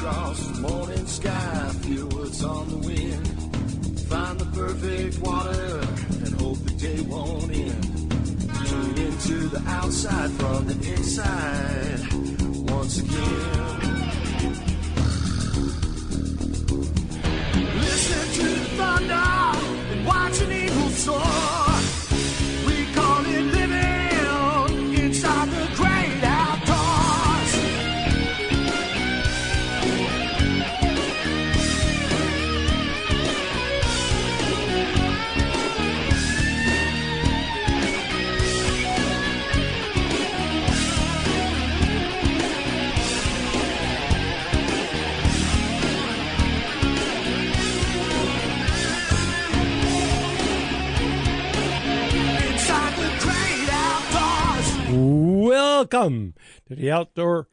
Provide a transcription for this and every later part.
across the morning sky, feel what's on the wind. Find the perfect water and hope the day won't end. Tune into the outside from the inside once again. Listen to the thunder and watch an eagle soar. We call it living inside the great outdoors. Welcome to the outdoor.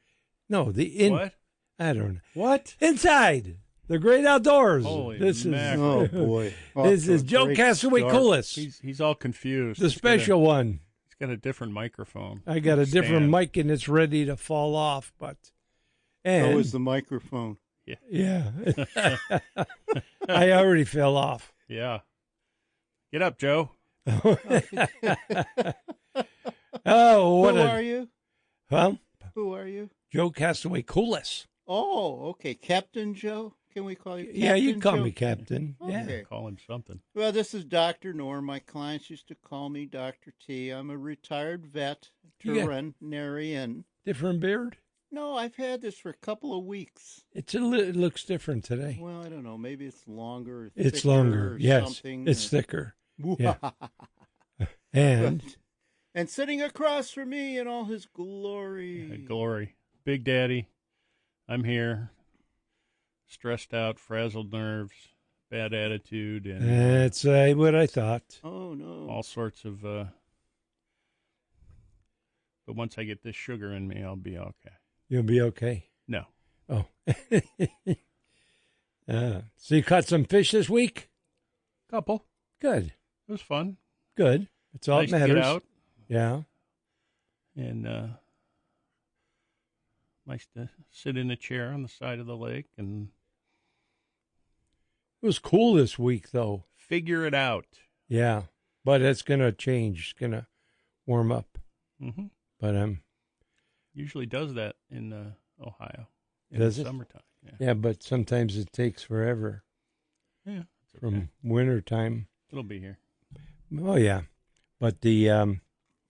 No, the in. What? I don't know. What? Inside the great outdoors. Holy this mackerel. is Oh, boy. this is Joe Castaway Coolis, He's all confused. the special one. He's got a different microphone. I got a different Stand. mic and it's ready to fall off, but and So is the microphone. yeah, I already fell off. Yeah. Get up, Joe. Oh, what Who are a you? well, Who are you? Joe Castaway Coolis. Oh, okay. Captain Joe? Can we call you Captain Yeah, you can call Joe? me Captain. Yeah. Okay. Call him something. Well, this is Dr. Norm. My clients used to call me Dr. T. I'm a retired vet, You got- veterinarian. Different beard. No, I've had this for a couple of weeks. It looks different today. Well, I don't know. Maybe it's longer. Or It's thicker longer. Or Yes, something. it's thicker. Yeah. And And sitting across from me in all his glory. Glory. Big Daddy. I'm here. Stressed out, frazzled nerves, bad attitude, and that's what I thought. Oh, no. all sorts of. But once I get this sugar in me, I'll be okay. You'll be okay. No. Oh. So you caught some fish this week? Couple. Good. It was fun. Good. That's all Nice that to matters. get out. Yeah. And nice to sit in a chair on the side of the lake and It was cool this week, though. figure it out. Yeah. But it's going to change. It's going to warm up. Mm-hmm. But Usually does that in Ohio in Does the it? summertime. Yeah. yeah, but sometimes it takes forever Yeah. It's from okay. winter time. It'll be here. Oh, yeah. But the,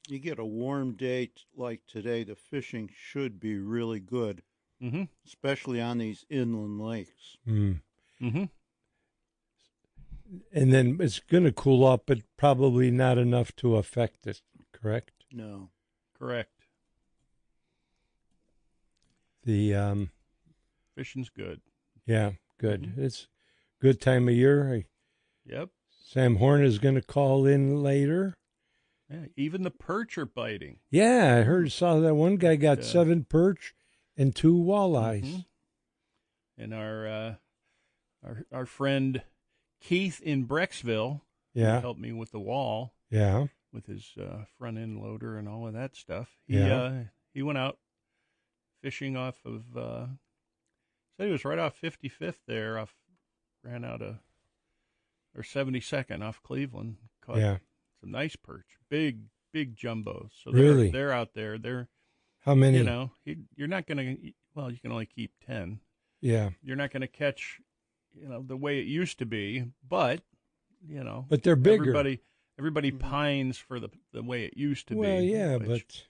You get a warm day like today, the fishing should be really good, Mm-hmm. especially on these inland lakes. Mm-hmm. and then it's going to cool up, but probably not enough to affect it, correct? No. Correct. The, Fishing's good. yeah, good. Mhm. It's good time of year. Yep. Sam Horn is going to call in later. Yeah. Even the perch are biting. Yeah, I saw that one guy got Yeah. 7 perch and 2 walleyes. Mhm. And our friend Keith in Brecksville Yeah, helped me with the wall yeah, with his front end loader and all of that stuff. He went out fishing off of. Said he was right off 55th there. Ran out of or 72nd off Cleveland. Caught yeah. some nice perch, big jumbos. So Really? they're out there. They're How many? you're not gonna. Well, you can only keep 10. Yeah, You're not gonna catch, the way it used to be, but but they're bigger. Everybody pines for the way it used to be. Well, yeah, which,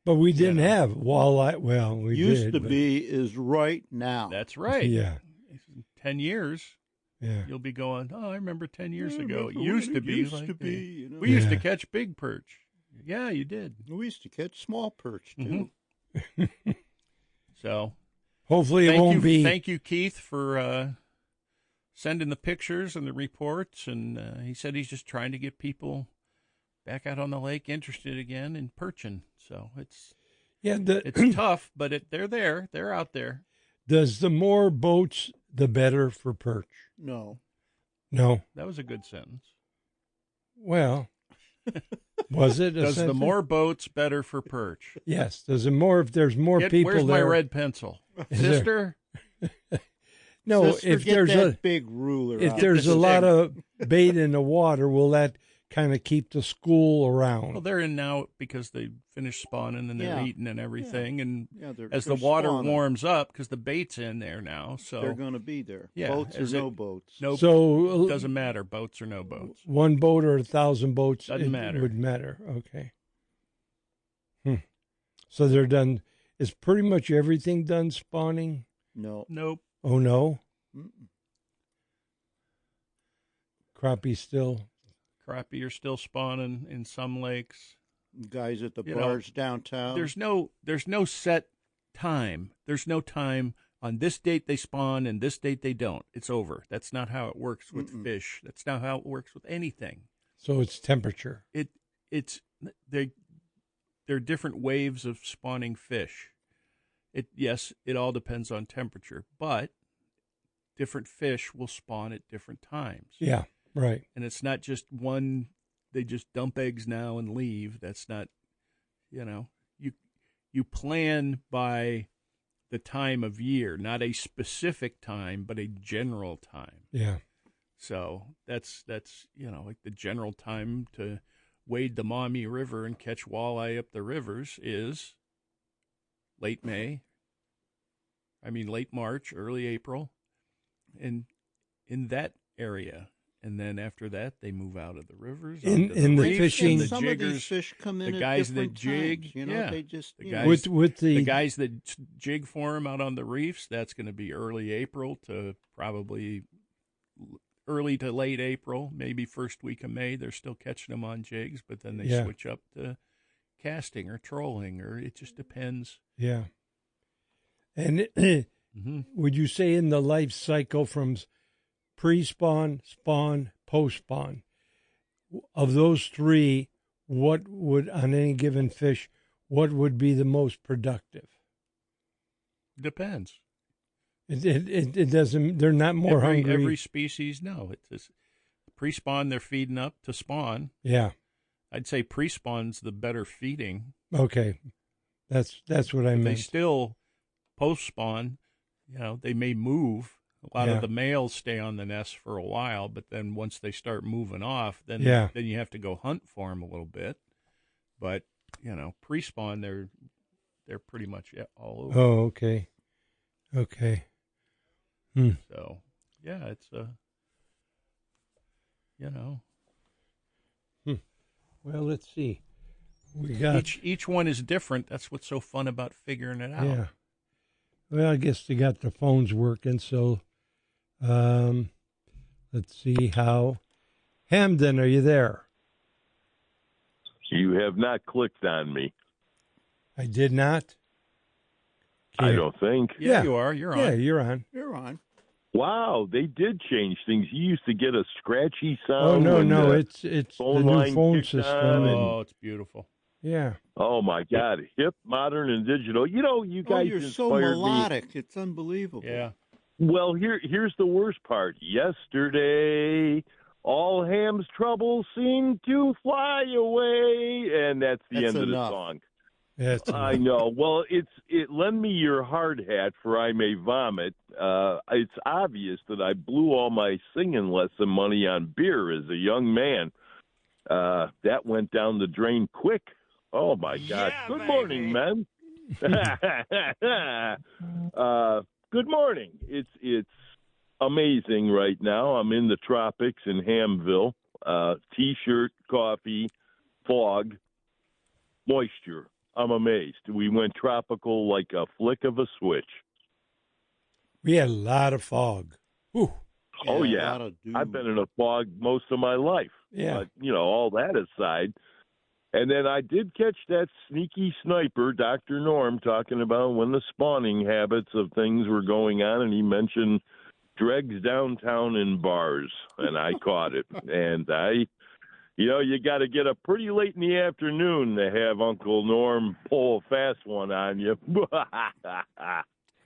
but we didn't know. have walleye. Well, we Used did, to but- be is right now. that's right. Yeah, 10 years, yeah. you'll be going, oh, I remember 10 years Yeah, ago. It remember used when to it be. used like, to be, We used to Yeah. catch big perch. Yeah, you did. We used to catch small perch, too. Mhm. So Hopefully it won't be. Thank you, Keith, for sending the pictures and the reports. And he said he's just trying to get people back out on the lake interested again in perching. So it's it's tough, but they're there. They're out there. Does the more boats, the better for perch? No. No. That was a good sentence. Well, was it? Does the more boats better for perch? Yes. Does it more if there's more people Where's there? my red pencil? Is there- Sister, No, Just if forget there's that big ruler. if out there's there. a lot of bait in the water, will that kind of keep the school around? Well, they're in now because they finished spawning and they're Yeah. eating and everything. And as they're the water spawning. warms up, because the bait's in there now, so They're going to be there. Yeah, Boats or as no it- boats. no, So doesn't matter, boats or no boats. one boat or 1,000 boats, Doesn't it matter. would matter. Okay. So they're done. Is pretty much everything done spawning? No. Nope. Oh, no? Mm-mm. Crappie still? Crappie are still spawning in some lakes. Guys at the You know, bars downtown. There's no set time. There's no time on this date they spawn and this date they don't. It's over. That's not how it works with fish. That's not how it works with anything. So it's temperature. It's there are different waves of spawning fish. It all depends on temperature, but different fish will spawn at different times. Yeah, right. And it's not just one, they just dump eggs now and leave. That's not, you plan by the time of year, not a specific time, but a general time. Yeah. So that's like the general time to wade the Maumee River and catch walleye up the rivers is late March, early April, and in that area. And then after that, they move out of the rivers. In the reefs, fishing- and the some jiggers, of these fish come in the at guys different that jig, times, you know, yeah. they just The you guys- know, With the the guys that jig for them out on the reefs, that's going to be early April to probably early to late April, maybe first week of May. They're still catching them on jigs, but then they Yeah. switch up to casting or trolling, or it just depends. yeah. And would you say in the life cycle from pre-spawn, spawn, post-spawn, of those three, what would, on any given fish, what would be the most productive? Depends. It doesn't, they're not more hungry. Every species, no. It's pre-spawn, they're feeding up to spawn. Yeah. I'd say pre-spawn's the better feeding. Okay. That's what I They meant. still post-spawn, they may move. A lot Yeah. of the males stay on the nest for a while, but then once they start moving off, then you have to go hunt for them a little bit. But pre-spawn, they're pretty much all over. Oh, okay. Okay. So yeah, it's Well, let's see. We got each one is different. That's what's so fun about figuring it out. yeah. Well, I guess they got the phones working, so let's see how. Hamden, are you there? You have not clicked on me. I did not. I don't think. Yeah, you are. You're on. Yeah, you're on. you're on. Wow, they did change things. You used to get a scratchy Oh sound. no, when no, the it's the phone new line phone kicked system. on And, Oh, it's beautiful. yeah. Oh my God, hip, modern, and digital. You Oh, guys you're so inspired me. melodic. It's unbelievable. Yeah. Well, here's the worst part. Yesterday, all Ham's troubles seemed to fly away, and that's the That's end enough. of the song. That's I know. Well, lend me your hard hat, for I may vomit. It's obvious that I blew all my singing lesson money on beer as a young man. That went down the drain quick. Oh my God! Yeah, Good baby. morning, men. Good morning. It's amazing right now. I'm in the tropics in Hamville. T-shirt, coffee, fog, moisture. I'm amazed. We went tropical like a flick of a switch. we had a lot of fog. Ooh. Oh, a yeah. lot of dew. I've been in a fog most of my life. Yeah. But, all that aside. And then I did catch that sneaky sniper, Dr. Norm, talking about when the spawning habits of things were going on, and he mentioned dregs downtown in bars, and I caught it. And you got to get up pretty late in the afternoon to have Uncle Norm pull a fast one on you.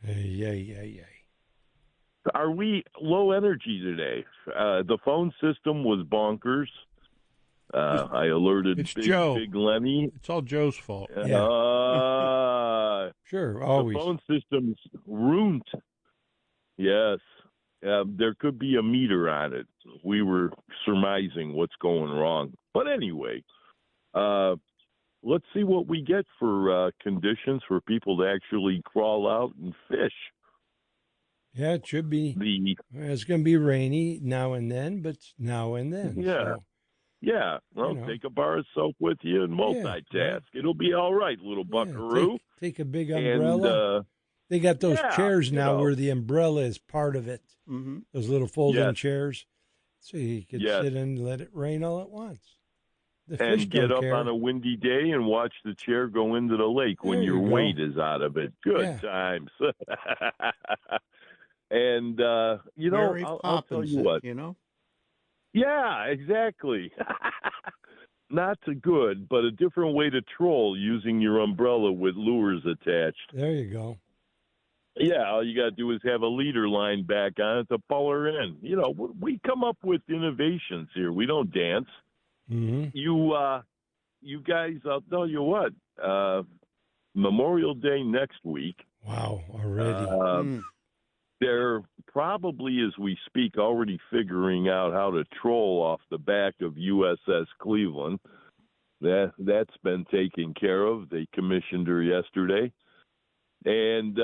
Yeah. Are we low energy today? The phone system was bonkers. I alerted It's Big, Joe. Big Lenny. It's all Joe's fault. Yeah. Sure, The always. phone system's ruined. Yes. There could be a meter on it. We were surmising what's going wrong. But anyway, let's see what we get for conditions for people to actually crawl out and fish. Yeah, it should be. It's going to be rainy now and then, but now and then. Yeah. So, Yeah. Well, take a bar of soap with you and multitask. Yeah. It'll be all right, little buckaroo. Take a big umbrella. And, they got those chairs now know. where the umbrella is part of it. Mm-hmm. Those little folding chairs. So you could Yes. sit and let it rain all at once. The And fish get don't up care. on a windy day and watch the chair go into the lake when There your you go. weight is out of it. Good times. And, Mary I'll tell you what. Yeah, exactly. Not so good, but a different way to troll using your umbrella with lures attached. There you go. Yeah, all you got to do is have a leader line back on it to pull her in. We come up with innovations here. We don't dance. Mm-hmm. You guys, I'll tell you what, Memorial Day next week. Wow, already. They're probably, as we speak, already figuring out how to troll off the back of USS Cleveland. That's been taken care of. They commissioned her yesterday. And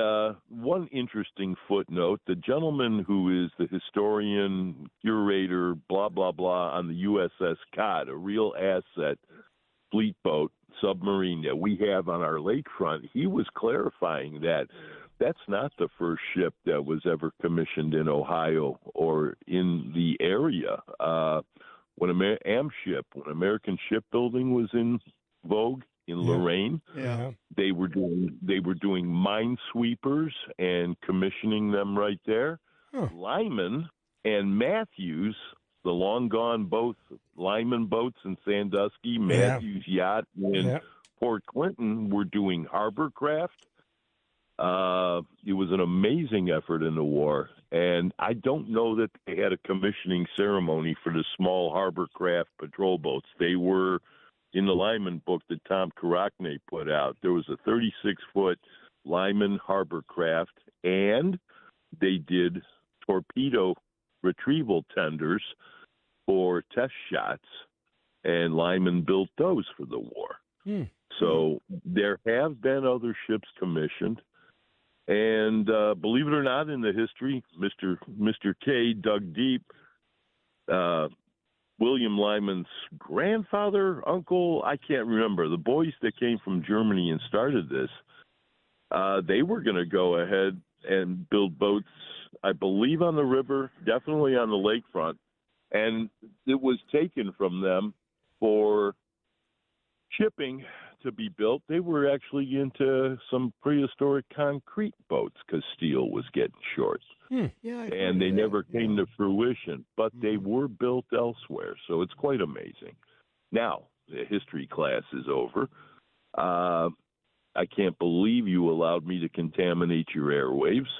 one interesting footnote, the gentleman who is the historian, curator, blah, blah, blah, on the USS Cod, a real asset fleet boat submarine that we have on our lakefront, he was clarifying that that's not the first ship that was ever commissioned in Ohio or in the area. When American Shipbuilding was in vogue in Lorraine, they were doing minesweepers and commissioning them right there. Lyman and Matthews, the long gone both Lyman boats in Sandusky, Matthews yacht in Port Clinton were doing harbor craft. It was an amazing effort in the war, and I don't know that they had a commissioning ceremony for the small harbor craft patrol boats. They were in the Lyman book that Tom Karakne put out. There was a 36-foot Lyman harbor craft, and they did torpedo retrieval tenders for test shots, and Lyman built those for the war. So there have been other ships commissioned. And believe it or not, in the history, Mr. K dug deep. William Lyman's grandfather, uncle, I can't remember. The boys that came from Germany and started this, they were going to go ahead and build boats, I believe, on the river, definitely on the lakefront. And it was taken from them for shipping to be built. They were actually into some prehistoric concrete boats because steel was getting short. And they never came to fruition, but they were built elsewhere. So it's quite amazing. Now, the history class is over. I can't believe you allowed me to contaminate your airwaves.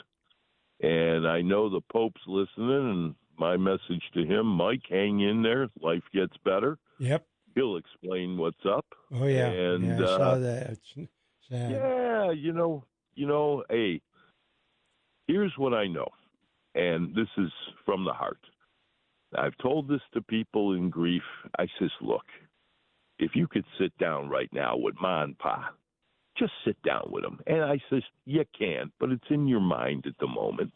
And I know the Pope's listening, and my message to him, Mike, hang in there. Life gets better. Yep. He'll explain what's up. Oh, yeah. And, I saw that. It's sad. Yeah, hey, here's what I know, and this is from the heart. I've told this to people in grief. I says, look, if you could sit down right now with Ma and Pa, just sit down with them. And I says, you can, but it's in your mind at the moment.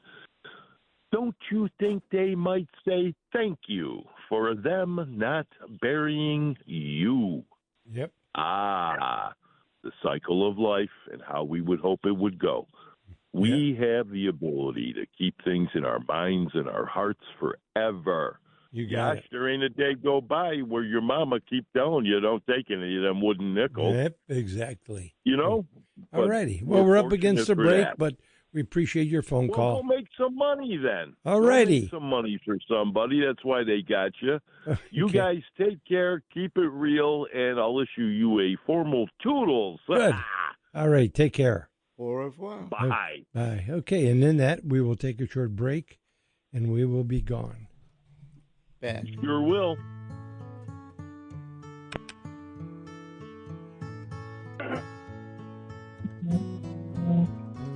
Don't you think they might say thank you for them not burying you? Yep. The cycle of life and how we would hope it would go. We have the ability to keep things in our minds and our hearts forever. You got it. There ain't a day go by where your mama keep telling you don't take any of them wooden nickels. Yep, exactly. All righty. Well, we're up against the break, but we appreciate your phone call. Go make some money then. All righty. Make some money for somebody. That's why they got you. You guys take care, keep it real, and I'll issue you a formal toodles. Good. All right, take care. Au revoir. Bye. Bye. Okay, and in that, we will take a short break, and we will be gone. Back. Sure will.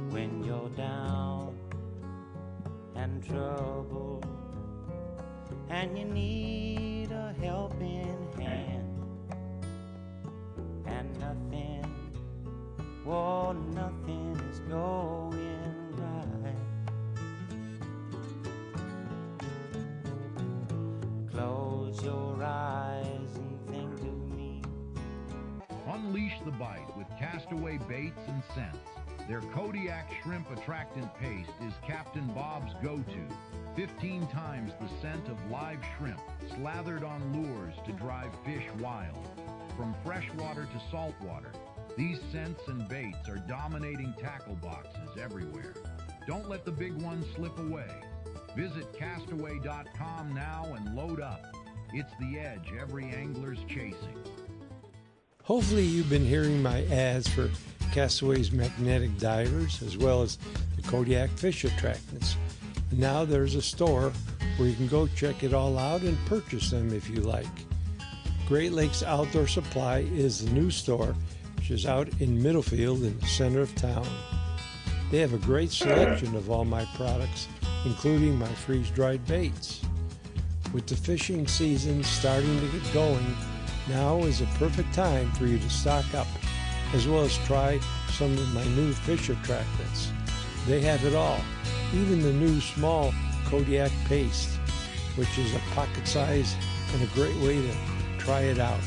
When you're down in trouble and you need a helping hand, and nothing is going right. Close your eyes and think of me. Unleash the bite with Castaway baits and scents. Their Kodiak shrimp attractant paste is Captain Bob's go-to. 15 times the scent of live shrimp, slathered on lures to drive fish wild. From freshwater to saltwater, these scents and baits are dominating tackle boxes everywhere. Don't let the big ones slip away. Visit Castaway.com now and load up. It's the edge every angler's chasing. Hopefully you've been hearing my ads for Castaway's magnetic divers as well as the Kodiak fish attractants. Now there's a store where you can go check it all out and purchase them if you like. Great Lakes Outdoor Supply is the new store, which is out in Middlefield in the center of town. They have a great selection of all my products, including my freeze-dried baits. With the fishing season starting to get going, now is a perfect time for you to stock up, as well as try some of my new fish attractants. They have it all, even the new small Kodiak paste, which is a pocket size and a great way to try it out.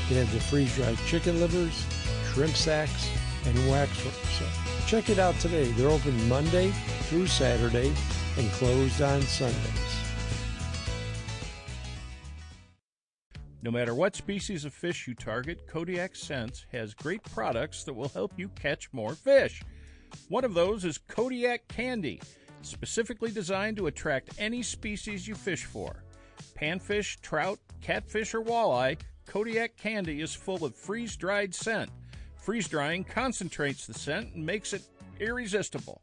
They have the freeze-dried chicken livers, shrimp sacks, and waxworks. So check it out today. They're open Monday through Saturday and closed on Sundays. No matter what species of fish you target, Kodiak Scents has great products that will help you catch more fish. One of those is Kodiak Candy, specifically designed to attract any species you fish for. Panfish, trout, catfish, or walleye, Kodiak Candy is full of freeze-dried scent. Freeze-drying concentrates the scent and makes it irresistible.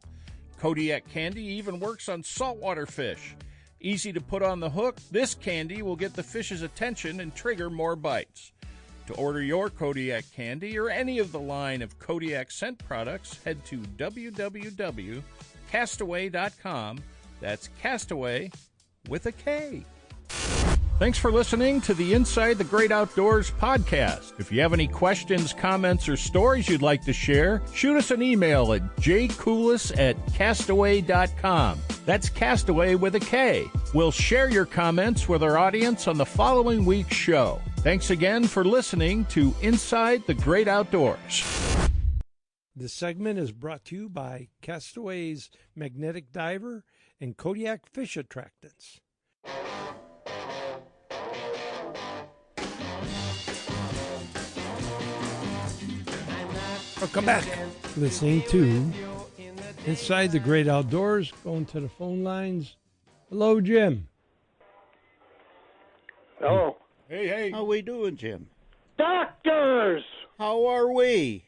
Kodiak Candy even works on saltwater fish. Easy to put on the hook, this candy will get the fish's attention and trigger more bites. To order your Kodiak Candy or any of the line of Kodiak scent products, head to www.castaway.com. That's Castaway with a K. Thanks for listening to the Inside the Great Outdoors podcast. If you have any questions, comments, or stories you'd like to share, shoot us an email at jcoulis@castaway.com. That's Castaway with a K. We'll share your comments with our audience on the following week's show. Thanks again for listening to Inside the Great Outdoors. This segment is brought to you by Castaway's Magnetic Diver and Kodiak Fish Attractants. Welcome back. Listening to Inside the Great Outdoors. Going to the phone lines. Hello, Jim. Hello. Hey. How we doing, Jim? Doctors! How are we?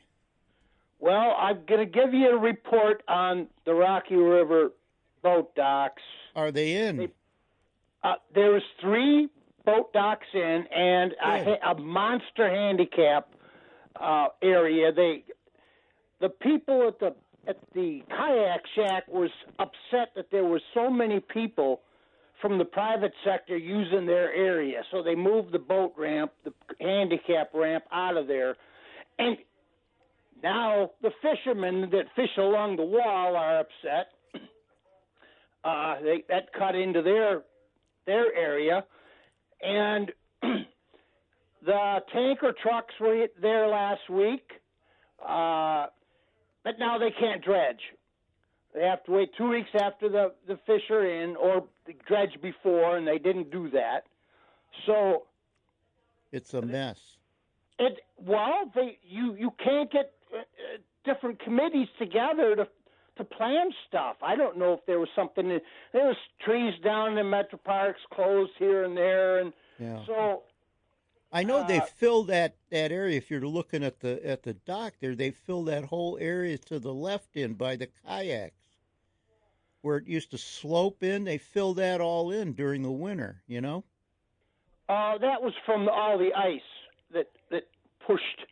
Well, I'm going to give you a report on the Rocky River boat docks. Are they in? There was 3 boat docks in and a monster handicap area. The people at the kayak shack was upset that there were so many people from the private sector using their area, so they moved the boat ramp, the handicap ramp, out of there, and now the fishermen that fish along the wall are upset. That cut into their area, and the tanker trucks were there last week, but now they can't dredge. They have to wait 2 weeks after the fish are in, or dredge before, and they didn't do that. So it's a mess. You can't get different committees together to plan stuff. I don't know if there was something. There was trees down in the metro parks closed here and there, and so. I know they fill that area. If you're looking at the dock there, they fill that whole area to the left in by the kayaks, where it used to slope in. They fill that all in during the winter. You know. That was from all the ice that pushed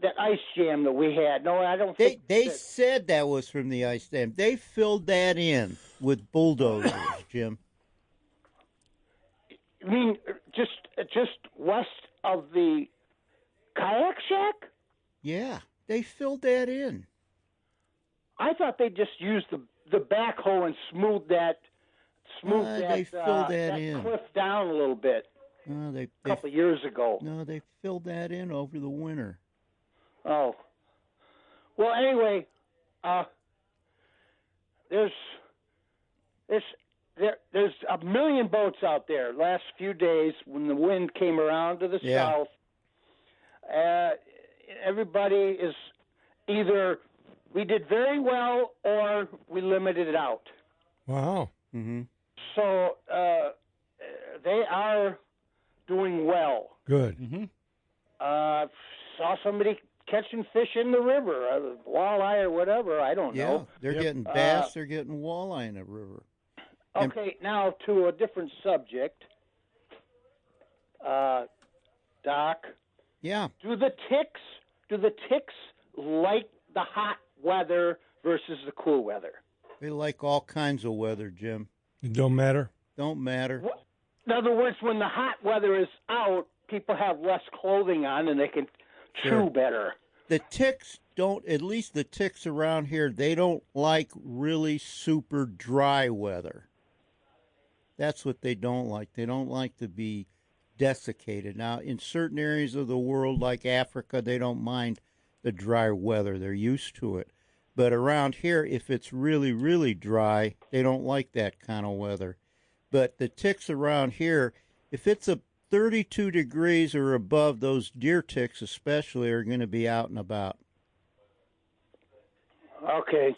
that ice jam that we had. No, I don't They think they said that was from the ice dam. They filled that in with bulldozers, Jim. I mean, just west of the kayak shack. Yeah, they filled that in. I thought they just used the backhoe and smoothed that They filled that in. cliff down a little bit No, a couple of years ago. No, they filled that in over the winter. Oh, well. Anyway, there's a million boats out there. Last few days, when the wind came around to the south, everybody is either we did very well or we limited it out. Wow. Mm-hmm. So they are doing well. Good. Mm-hmm. Saw somebody catching fish in the river, walleye or whatever. I don't know. They're getting bass. They're getting walleye in the river. Okay, now to a different subject. Doc. Yeah. Do the ticks like the hot weather versus the cool weather? They like all kinds of weather, Jim. It don't matter. Don't matter. In other words, when the hot weather is out, people have less clothing on and they can chew better. The ticks don't, at least the ticks around here, they don't like really super dry weather. That's what they don't like. They don't like to be desiccated. Now, in certain areas of the world, like Africa, they don't mind the dry weather. They're used to it. But around here, if it's really, really dry, they don't like that kind of weather. But the ticks around here, if it's a 32 degrees or above, those deer ticks especially are going to be out and about. Okay.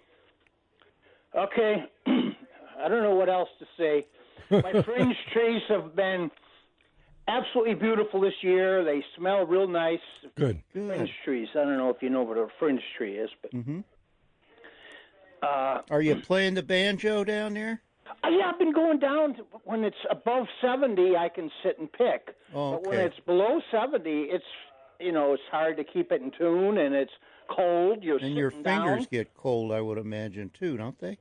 I don't know what else to say. My fringe trees have been absolutely beautiful this year. They smell real nice. Good. Fringe trees. I don't know if you know what a fringe tree is, but. Mm-hmm. Are you playing the banjo down there? Yeah, I've been going down when it's above 70. I can sit and pick. Oh, But when okay. it's below 70, it's it's hard to keep it in tune, and it's cold. And your sitting fingers down. get cold, I would imagine, too, don't they?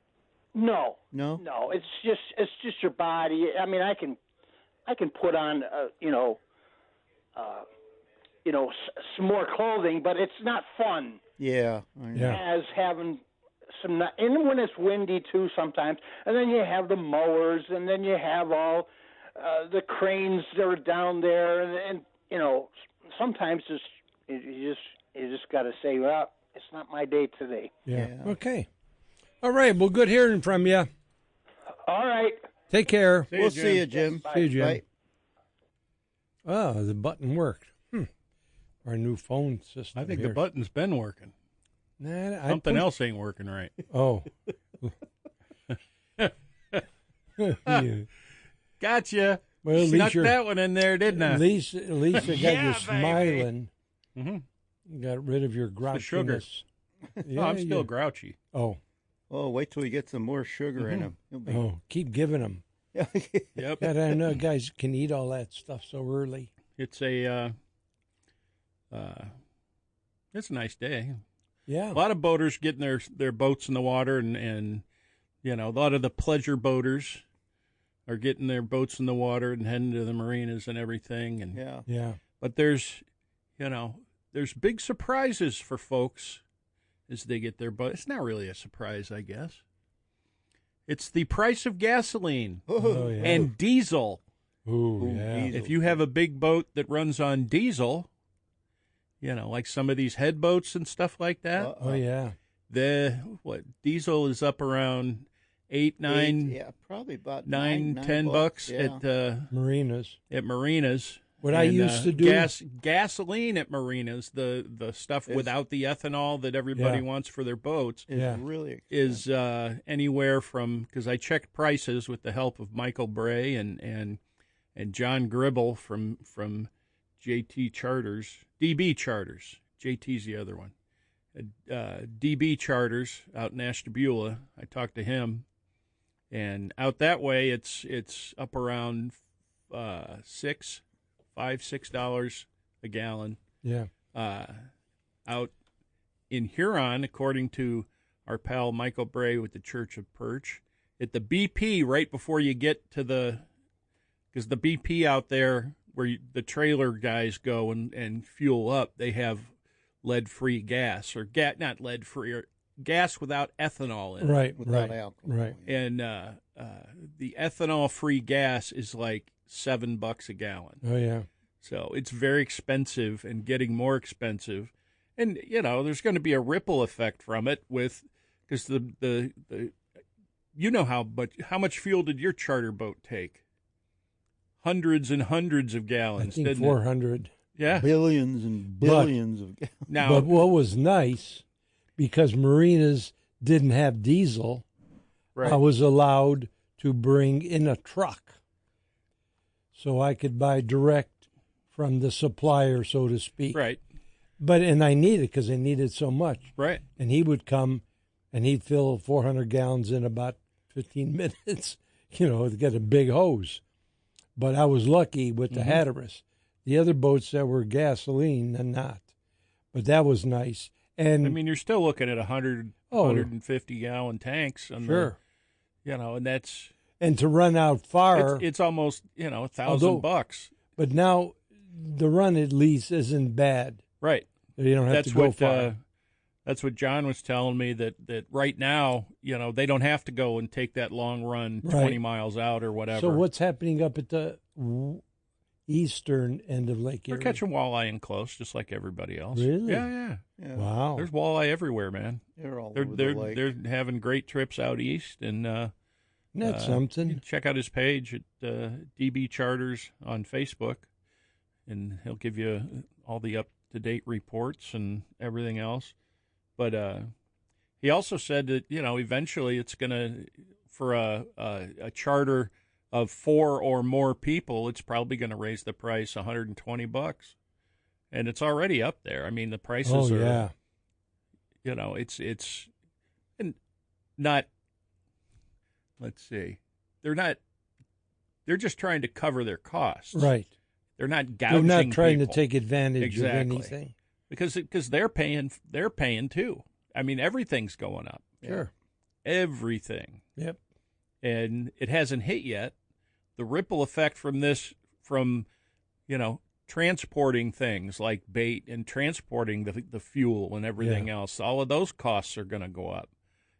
No. No? It's just your body. I mean, I can put on some more clothing, but it's not fun Yeah. I know. Yeah. as having some. And when it's windy too, sometimes. And then you have the mowers, and then you have all the cranes that are down there, and sometimes you just got to say, well, it's not my day today. Yeah. Yeah. Okay. All right. Well, good hearing from you. All right. Take care. We'll see you, Jim. See you, Jim. Bye. Oh, the button worked. Our new phone system. I think here. the button's been working. Nah, Something else ain't working right. Oh. Yeah. Gotcha. Well, at least Snuck you're- that one in there, didn't I? At least I got Yeah, you baby. smiling. Mm-hmm. Got rid of your the sugar. grouchiness. Yeah, Oh, I'm still yeah. grouchy. Oh, Oh, wait till we get some more sugar in him. He'll be... oh, keep giving them. Yep. God, I know guys can eat all that stuff so early. It's a it's a nice day. Yeah. A lot of boaters getting their boats in the water, and a lot of the pleasure boaters are getting their boats in the water and heading to the marinas and everything. And Yeah. Yeah. but there's big surprises for folks as they get their boat. It's not really a surprise, I guess. It's the price of gasoline Oh, yeah. and diesel. Ooh, yeah. diesel. If you have a big boat that runs on diesel, like some of these head boats and stuff like that, Oh, yeah. diesel is up around $8, Yeah, probably about $9, $9, $10 yeah. Marinas. at marinas. What I And, used to do. gasoline at marinas, the stuff without the ethanol that everybody Yeah. wants for their boats, It's Yeah. really expensive. is anywhere from, because I checked prices with the help of Michael Bray and John Gribble from JT Charters, DB Charters. JT's the other one. DB Charters out in Ashtabula. I talked to him, and out that way it's up around $6 a gallon. Yeah. out in Huron, according to our pal Michael Bray with the Church of Perch, at the BP right before you get to because the BP out there where the trailer guys go and fuel up, they have lead-free gas, or not lead-free, or gas without ethanol in it. Right, Without right, alcohol. right. And the ethanol-free gas is like $7 a gallon. Oh, yeah. So it's very expensive and getting more expensive. And, there's going to be a ripple effect from it because the how much fuel did your charter boat take? Hundreds and hundreds of gallons. I think 400. Yeah. Billions and billions of gallons. Now, But what was nice, because marinas didn't have diesel, right. I was allowed to bring in a truck. So I could buy direct from the supplier, so to speak. Right. And I needed it because I needed so much. Right. And he would come and he'd fill 400 gallons in about 15 minutes, to get a big hose. But I was lucky with the Hatteras. The other boats that were gasoline and not. But that was nice. And I mean, you're still looking at 150 gallon tanks. On sure. And that's. And to run out far. It's almost, $1,000. But now the run at least isn't bad. Right. You don't have to go far. That's what John was telling me, that right now, they don't have to go and take that long run 20 miles out or whatever. So what's happening up at the eastern end of Lake They're Erie? catching walleye in close, just like everybody else. Really? Yeah. Wow. There's walleye everywhere, man. They're all over the lake. They're having great trips out east, and That's something. check out his page at DB Charters on Facebook, and he'll give you all the up-to-date reports and everything else. But he also said that, eventually it's going to, for a charter of 4 or more people, it's probably going to raise the price $120. And it's already up there. I mean, the prices are, it's and not, let's see, they're just trying to cover their costs. Right. They're not gouging They're not trying people. to take advantage of Exactly. anything. Because they're paying too. I mean, everything's going up. Sure. Everything. Yep. And it hasn't hit yet. The ripple effect from this, transporting things like bait and transporting the fuel and everything else, all of those costs are going to go up.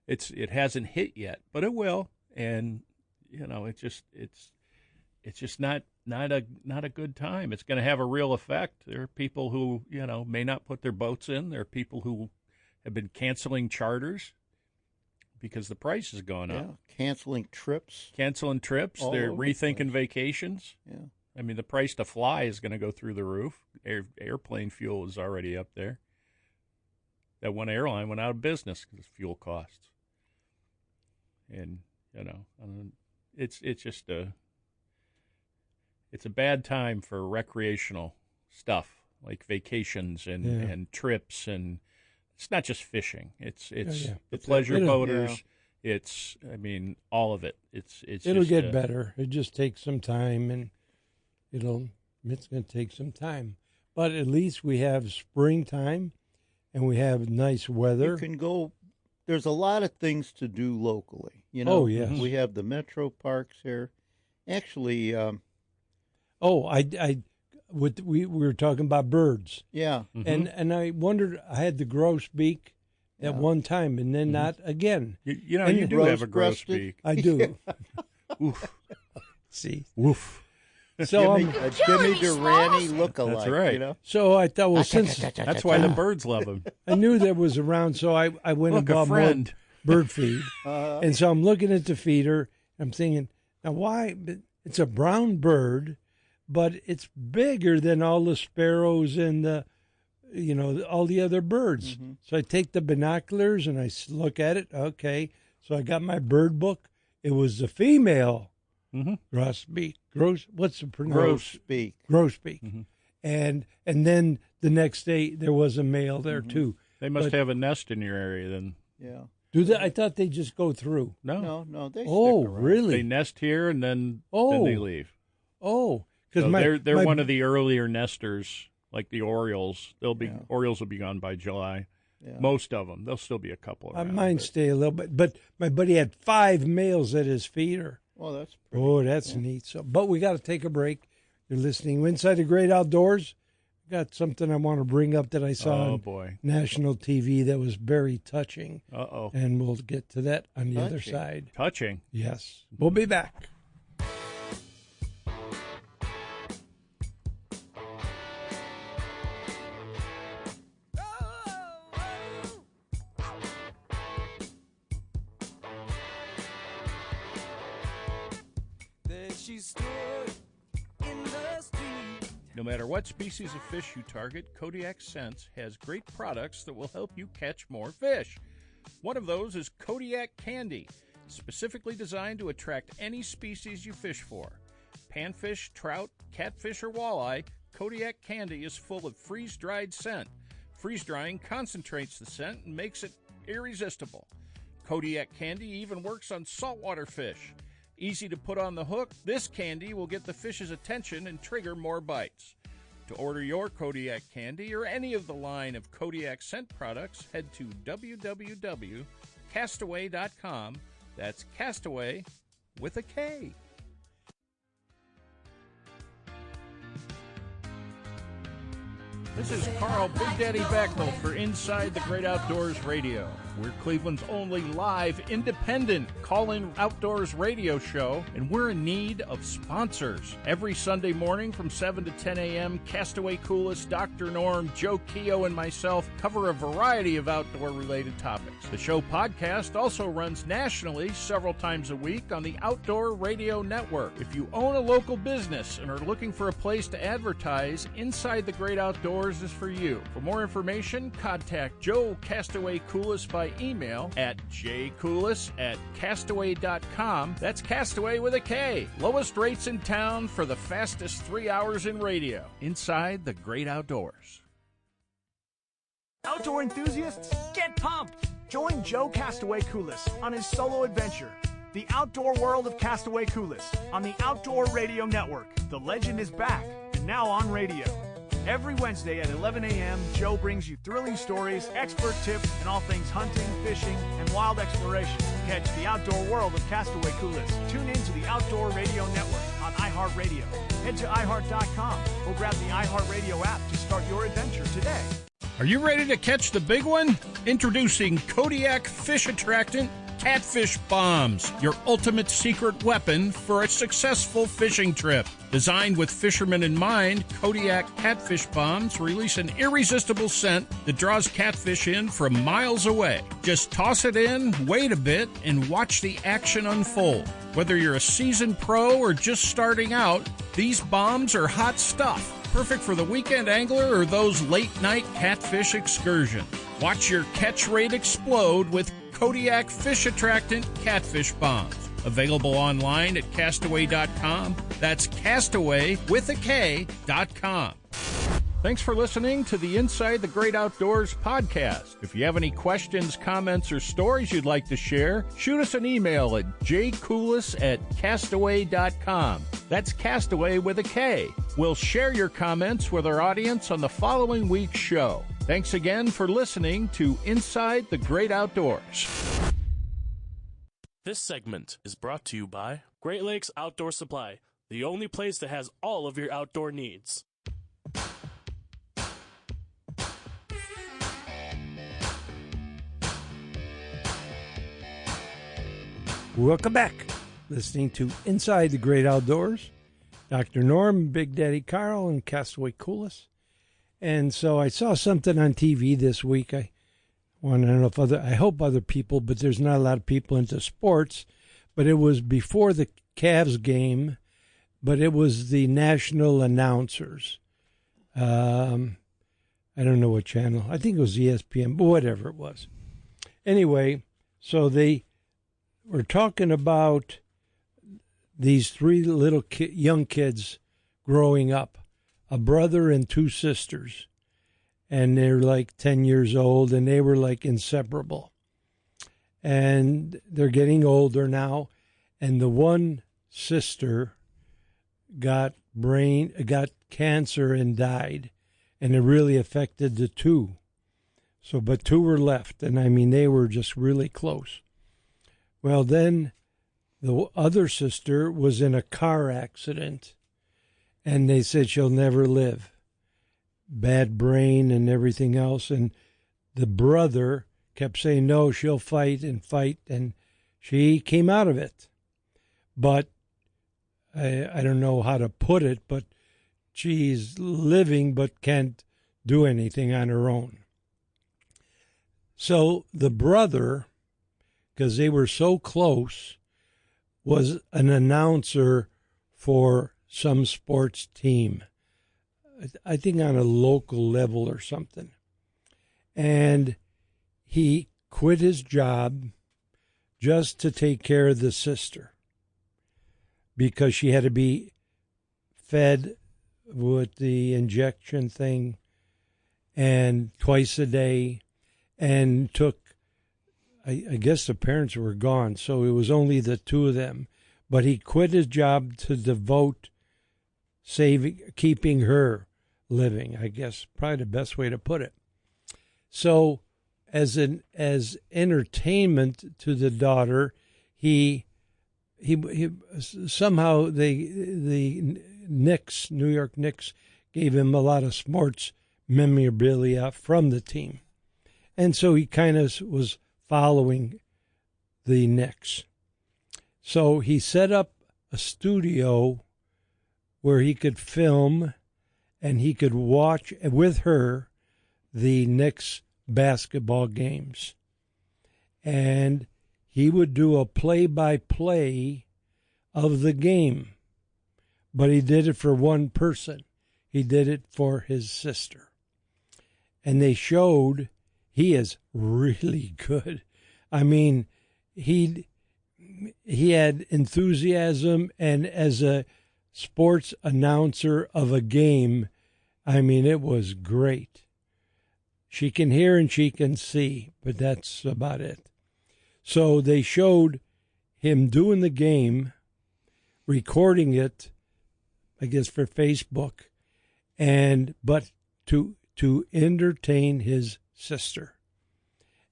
It hasn't hit yet, but it will. And it's just not a good time. It's going to have a real effect. There are people who, may not put their boats in. There are people who have been canceling charters because the price has gone up. Canceling trips. They're over the rethinking place. vacations. Yeah. I mean, the price to fly is going to go through the roof. Airplane fuel is already up there. That one airline went out of business because of fuel costs. And, it's just it's a bad time for recreational stuff like vacations and trips, and it's not just fishing. It's the pleasure boaters. Yeah. It's all of it. It'll just, get better. It just takes some time, and it's going to take some time. But at least we have springtime, and we have nice weather. You can go. There's a lot of things to do locally. Oh, yes. We have the metro parks here. Actually, we were talking about birds. yeah. And I wondered, I had the grosbeak at one time, and then not again. You do have a gross rose-breasted. beak. I do. Oof. See? Woof. So Jimmy Durante look-alike. That's right. So I thought, well, since That's why the birds love him. I knew that was around, so I went and Look, a bought more friend. bird feed. And so I'm looking at the feeder. I'm thinking, now why? It's a brown bird, but it's bigger than all the sparrows and all the other birds. So I take the binoculars and I look at it. Okay. So I got my bird book. It was the female grosbeak. What's the pronunciation? Grosbeak. Grosbeak. And then the next day there was a male there too. They must have a nest in your area then. Yeah. Do they? I thought they just go through. No. No, they Oh, stick around. really? They nest here and then Oh. they leave. Oh, because So they're one of the earlier nesters like the Orioles. Orioles will be gone by July. Yeah. Most of them. There'll still be a couple around. Mine stay a little bit, but my buddy had 5 males at his feeder. Well, that's that's neat. So, but we got to take a break. You're listening Inside the Great Outdoors. Got something I want to bring up that I saw on national TV that was very touching. Uh-oh. And we'll get to that on the other side. Touching? Yes. We'll be back. No matter what species of fish you target, Kodiak Scents has great products that will help you catch more fish. One of those is Kodiak Candy, specifically designed to attract any species you fish for. Panfish, trout, catfish, or walleye, Kodiak Candy is full of freeze-dried scent. Freeze-drying concentrates the scent and makes it irresistible. Kodiak Candy even works on saltwater fish. Easy to put on the hook, this candy will get the fish's attention and trigger more bites. To order your Kodiak Candy or any of the line of Kodiak scent products, head to www.castaway.com. That's Castaway with a K. This is Carl Big Daddy Backnell for Inside the Great Outdoors Radio. We're Cleveland's only live, independent call-in outdoors radio show, and we're in need of sponsors. Every Sunday morning from 7 to 10 a.m., Castaway Coolest, Dr. Norm, Joe Keogh, and myself cover a variety of outdoor-related topics. The show podcast also runs nationally several times a week on the Outdoor Radio Network. If you own a local business and are looking for a place to advertise, Inside the Great Outdoors is for you. For more information, contact Joe Castaway Coolest by email at jcoolis@castaway.com. That's Castaway with a K. Lowest rates in town for the fastest 3 hours in radio. Inside the Great Outdoors. Outdoor enthusiasts, get pumped! Join Joe Castaway Coolis on his solo adventure, The Outdoor World of Castaway Coolis, on the Outdoor Radio Network. The legend is back, and now on radio. Every Wednesday at 11 a.m., Joe brings you thrilling stories, expert tips, and all things hunting, fishing, and wild exploration. Catch The Outdoor World of Castaway Coolis. Tune in to the Outdoor Radio Network on iHeartRadio. Head to iHeart.com or grab the iHeartRadio app to start your adventure today. Are you ready to catch the big one? Introducing Kodiak Fish Attractant Catfish Bombs, your ultimate secret weapon for a successful fishing trip. Designed with fishermen in mind, Kodiak Catfish Bombs release an irresistible scent that draws catfish in from miles away. Just toss it in, wait a bit, and watch the action unfold. Whether you're a seasoned pro or just starting out, these bombs are hot stuff. Perfect for the weekend angler or those late-night catfish excursions. Watch your catch rate explode with Kodiak Fish Attractant Catfish Bombs. Available online at castaway.com. That's Castaway with a K.com. Thanks for listening to the Inside the Great Outdoors podcast. If you have any questions, comments, or stories you'd like to share, shoot us an email at jcoolis@castaway.com. That's Castaway with a K. We'll share your comments with our audience on the following week's show. Thanks again for listening to Inside the Great Outdoors. This segment is brought to you by Great Lakes Outdoor Supply, the only place that has all of your outdoor needs. Welcome back. Listening to Inside the Great Outdoors. Dr. Norm, Big Daddy Carl, and Castaway Coolis. And so I saw something on TV this week. I hope other people, but there's not a lot of people into sports. But it was before the Cavs game, but it was the national announcers. I don't know what channel. I think it was ESPN, but whatever it was. Anyway, so they were talking about these 3 little young kids growing up, a brother and 2 sisters, and they're like 10 years old, and they were like inseparable. And they're getting older now, and the one sister got cancer and died, and it really affected the two. So, but two were left, and I mean, they were just really close. Well, then the other sister was in a car accident, and they said she'll never live. Bad brain and everything else, and the brother kept saying, no, she'll fight, and she came out of it. But I don't know how to put it, but she's living but can't do anything on her own. So the brother, because they were so close, was an announcer for some sports team, I think on a local level or something. And he quit his job just to take care of the sister because she had to be fed with the injection thing and twice a day, and took, I guess the parents were gone, so it was only the two of them. But he quit his job to devote keeping her living, I guess, probably the best way to put it. So as entertainment to the daughter, he somehow the Knicks, New York Knicks, gave him a lot of sports memorabilia from the team. And so he kind of was following the Knicks. So he set up a studio where he could film and he could watch with her the Knicks basketball games. And he would do a play-by-play of the game. But he did it for one person. He did it for his sister. And they showed he is really good. I mean, he had enthusiasm, and as a sports announcer of a game, I mean, it was great. She can hear and she can see, but that's about it. So they showed him doing the game, recording it, I guess for Facebook, but to entertain his sister.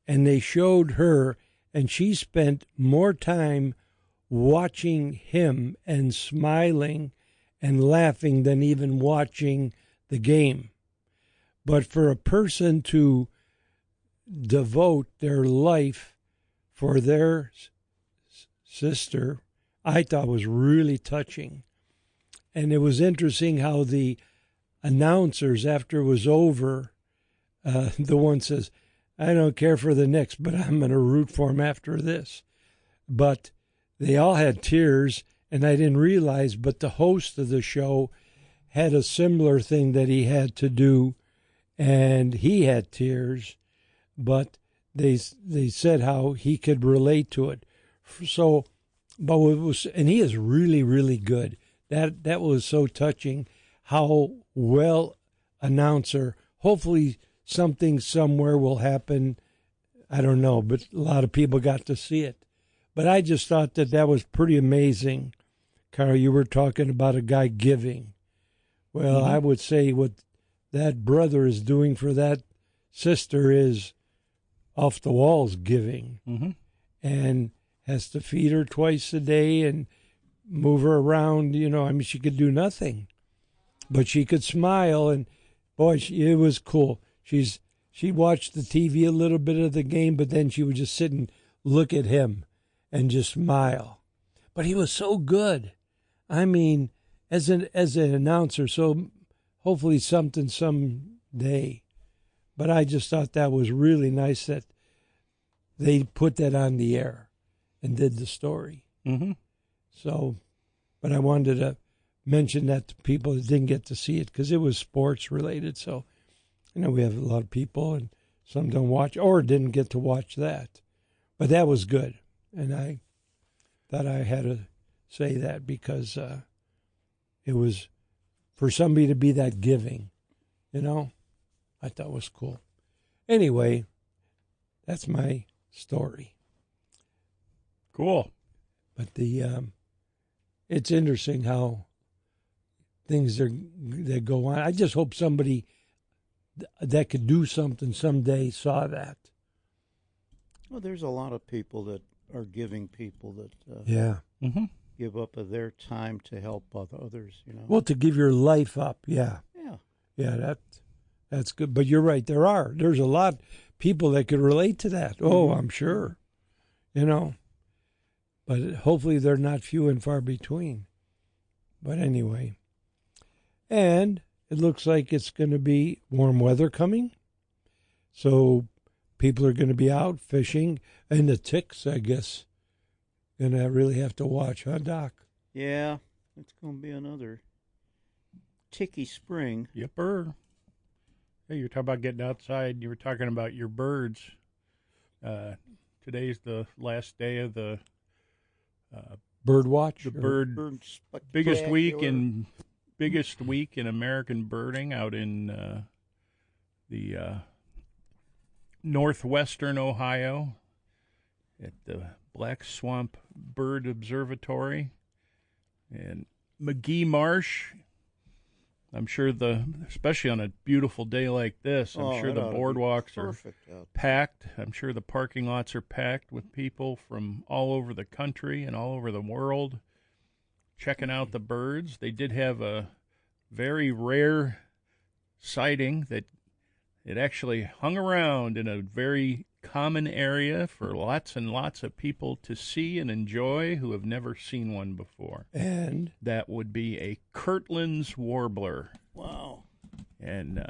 And they showed her, and she spent more time watching him and smiling and laughing than even watching the game. But for a person to devote their life for their sister, I thought was really touching. And it was interesting how the announcers, after it was over, the one says, I don't care for the Knicks, but I'm going to root for them after this. But they all had tears, and I didn't realize, but the host of the show had a similar thing that he had to do, and he had tears, but they said how he could relate to it. So, but it was, and he is really, really good. That was so touching, how well announcer, hopefully something somewhere will happen. I don't know, but a lot of people got to see it. But I just thought that was pretty amazing. Carl, you were talking about a guy giving. Well, I would say what that brother is doing for that sister is off the walls giving. And has to feed her twice a day and move her around. I mean, she could do nothing. But she could smile, and boy, it was cool. She watched the TV a little bit of the game, but then she would just sit and look at him and just smile. But he was so good. I mean, as an announcer, so hopefully something someday. But I just thought that was really nice that they put that on the air and did the story. So, but I wanted to mention that to people that didn't get to see it because it was sports related. So, we have a lot of people and some don't watch or didn't get to watch that. But that was good. And I thought I had to say that because it was for somebody to be that giving, I thought was cool. Anyway, that's my story. Cool. But it's interesting how things that go on. I just hope somebody that could do something someday saw that. Well, there's a lot of people that are giving people that Yeah. give up of their time to help others. Well, to give your life up, yeah. Yeah. That's good. But you're right. There's a lot of people that could relate to that. Oh, I'm sure. But hopefully they're not few and far between. But anyway, and it looks like it's going to be warm weather coming, so people are going to be out fishing, and the ticks, I guess, going to really have to watch, huh, Doc? Yeah, it's going to be another ticky spring. Yipper. Hey, you're talking about getting outside. You were talking about your birds. Today's the last day of the bird watch. The biggest week in American birding out in the northwestern Ohio at the Black Swamp Bird Observatory and McGee Marsh. I'm sure especially on a beautiful day like this, I'm sure the boardwalks are packed. I'm sure the parking lots are packed with people from all over the country and all over the world checking out the birds. They did have a very rare sighting that it actually hung around in a very common area for lots and lots of people to see and enjoy who have never seen one before. And that would be a Kirtland's warbler. Wow. And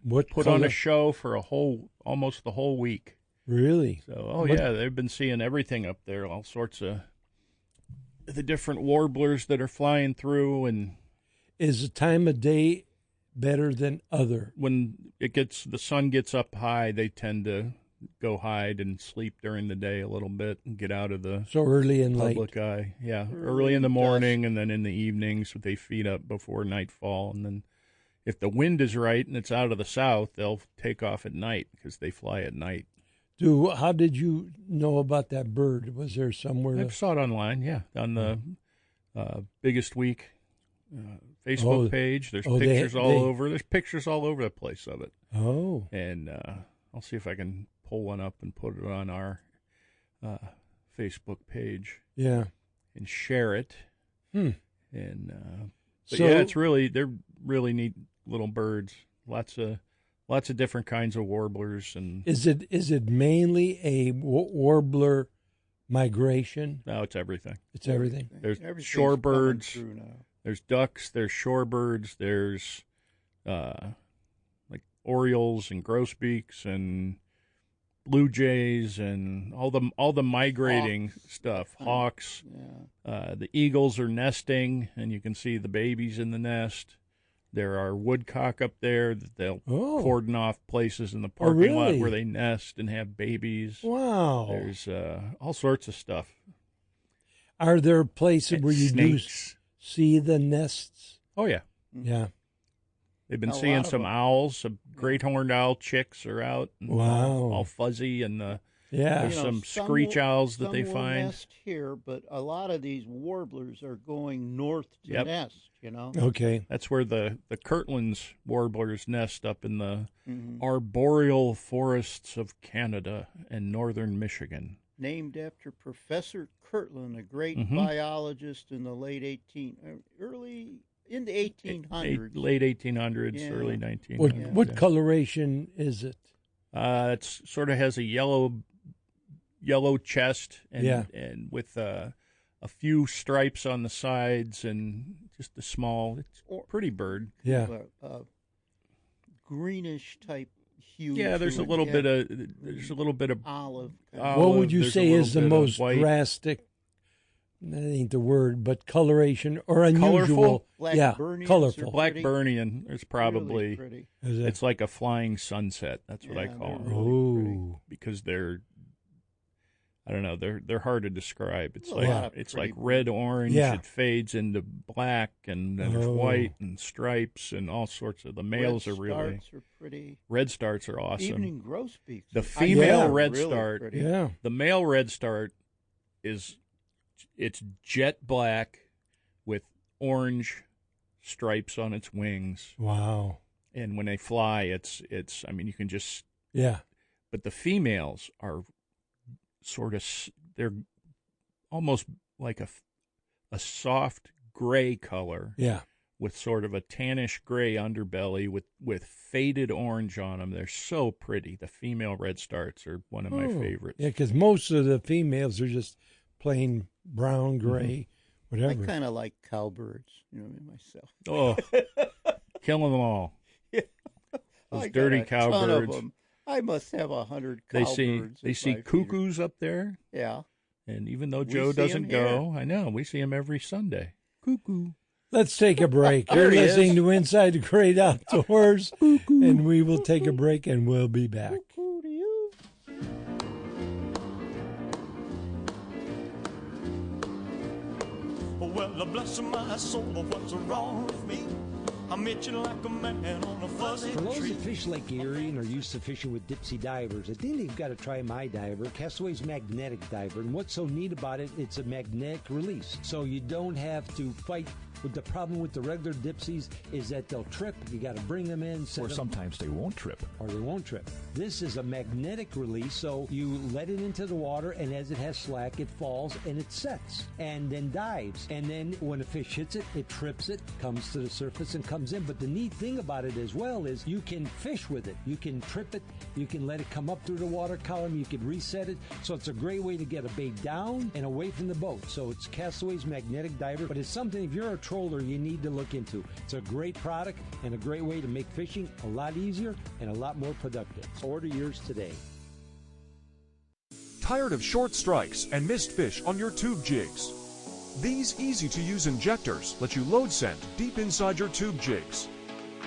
what put on a show for almost the whole week. Really? So, yeah, they've been seeing everything up there, all sorts of the different warblers that are flying through. And is the time of day better than other? When the sun gets up high, they tend to go hide and sleep during the day a little bit and get out of the early and public eye. Yeah, early in the morning and then in the evenings they feed up before nightfall. And then if the wind is right and it's out of the south, they'll take off at night because they fly at night. How did you know about that bird? Was there somewhere? I saw it online, yeah, on the Biggest Week Facebook page. There's pictures all over. There's pictures all over the place of it. Oh. And I'll see if I can pull one up and put it on our Facebook page. Yeah. And share it. And so, yeah, they're really neat little birds. Lots of different kinds of warblers. And is it mainly a warbler migration? No, it's everything. It's everything. There's shorebirds. There's ducks. There's shorebirds. There's like orioles and grosbeaks and blue jays and all the migrating stuff. Hawks. Yeah. The eagles are nesting, and you can see the babies in the nest. There are woodcock up there that they'll cordon off places in the parking lot where they nest and have babies. Wow. There's all sorts of stuff. Are there places where you do see the nests? Oh, yeah. Yeah. They've been seeing some owls. Some great horned owl chicks are out. And all fuzzy. And there's some screech owls that they find. Nest here, but a lot of these warblers are going north to nest, Okay. That's where the Kirtland's warblers nest, up in the arboreal forests of Canada and northern Michigan. Named after Professor Kirtland, a great biologist in the late 1800s. Late 1800s, early 1900s. What coloration is it? It sort of has a yellow chest and with a few stripes on the sides and just a small, it's pretty bird. Yeah. Greenish type hue. Yeah, there's a little bit of olive. What would you say is the most drastic? That ain't the word, but coloration or unusual. Colorful? Colorful. Blackburnian is probably. Really pretty. It's like a flying sunset. That's what I call them. Really because they're. I don't know. They're hard to describe. It's like red orange. Yeah. It fades into black, and then there's white and stripes and all sorts of. The males are really. Pretty. Red starts are awesome. Evening grosbeaks. The female red really start. Pretty. Yeah. The male red start is. It's jet black with orange stripes on its wings. Wow. and when they fly, it's. I mean, you can just. Yeah. But the females are sort of. They're almost like a soft gray color. Yeah. With sort of a tannish gray underbelly with faded orange on them. They're so pretty. The female redstarts are one of my favorites. Yeah, because most of the females are just plain brown, gray, whatever. I kind of like cowbirds, myself. Oh, killing them all. Yeah. Those dirty cowbirds. Ton of them. I must have 100 cowbirds. They see cuckoos up there. Yeah. And even though Joe doesn't go, I know, we see him every Sunday. Cuckoo. Let's take a break. You're listening to Inside the Great Outdoors, and we will take a break, and we'll be back. Well, bless my soul, what's wrong with me? I'm itching like a man on a fuzzy For those tree. that fish Lake Erie and are used to fishing with dipsy divers, I think they've got to try my diver, Castaway's magnetic diver. And what's so neat about it, it's a magnetic release. So you don't have to fight with the problem with the regular dipsies is that they'll trip. You got to bring them in. Or sometimes they won't trip. Or they won't trip. This is a magnetic release, so you let it into the water, and as it has slack, it falls and it sets and then dives. And then when a fish hits it, it trips it, comes to the surface and comes in. But the neat thing about it as well is you can fish with it. You can trip it. You can let it come up through the water column. You can reset it. So it's a great way to get a bait down and away from the boat. So it's Castaway's magnetic diver, but it's something if you're a troller you need to look into. It's a great product and a great way to make fishing a lot easier and a lot more productive. Order yours today. Tired of short strikes and missed fish on your tube jigs? These easy-to-use injectors let you load scent deep inside your tube jigs.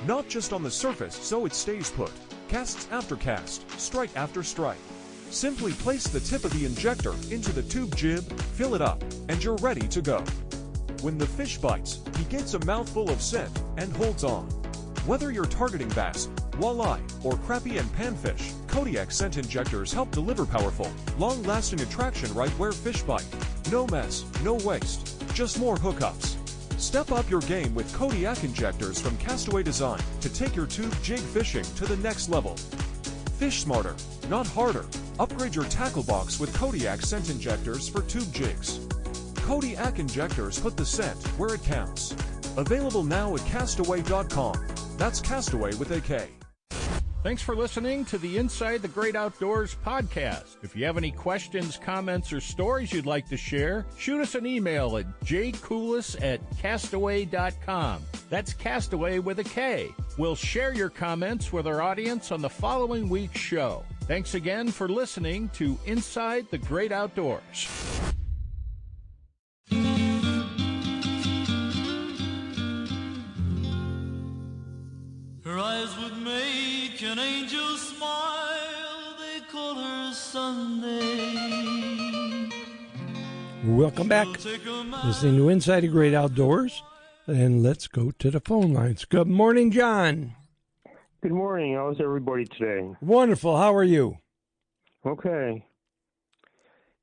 Not just on the surface so it stays put. Casts after cast, strike after strike. Simply place the tip of the injector into the tube jib, fill it up, and you're ready to go. When the fish bites, he gets a mouthful of scent and holds on. Whether you're targeting bass, walleye, or crappie and panfish, Kodiak scent injectors help deliver powerful, long-lasting attraction right where fish bite. No mess, no waste, just more hookups. Step up your game with Kodiak injectors from Castaway Design to take your tube jig fishing to the next level. Fish smarter, not harder. Upgrade your tackle box with Kodiak scent injectors for tube jigs. Kodiak injectors put the scent where it counts. Available now at castaway.com. That's Castaway with a K. Thanks for listening to the Inside the Great Outdoors podcast. If you have any questions, comments, or stories you'd like to share, shoot us an email at jcoulis@castaway.com. That's Castaway with a K. We'll share your comments with our audience on the following week's show. Thanks again for listening to Inside the Great Outdoors. Her eyes would make an angel smile. They call her Sunday. Welcome back. Listening to Inside the Great Outdoors. And let's go to the phone lines. Good morning, John. Good morning. How's everybody today? Wonderful. How are you? Okay.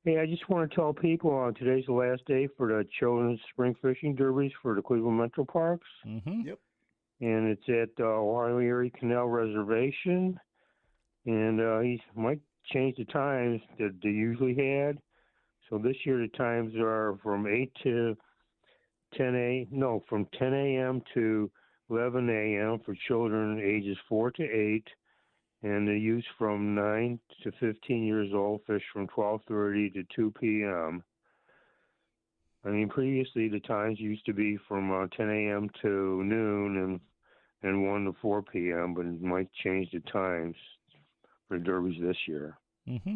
Hey, I just want to tell people today's the last day for the Children's Spring Fishing Derbies for the Cleveland Metro Parks. Mm-hmm. Yep. And it's at Ohio Erie Canal Reservation. And he might change the times that they usually had. So this year the times are from 8 to 10 a.m. to 11 a.m. for children ages 4 to 8. And the youth from 9 to 15 years old fish from 12:30 to 2 p.m. I mean, previously the times used to be from 10 a.m. to noon and 1 to 4 p.m., but it might change the times for the derbies this year. Mm-hmm.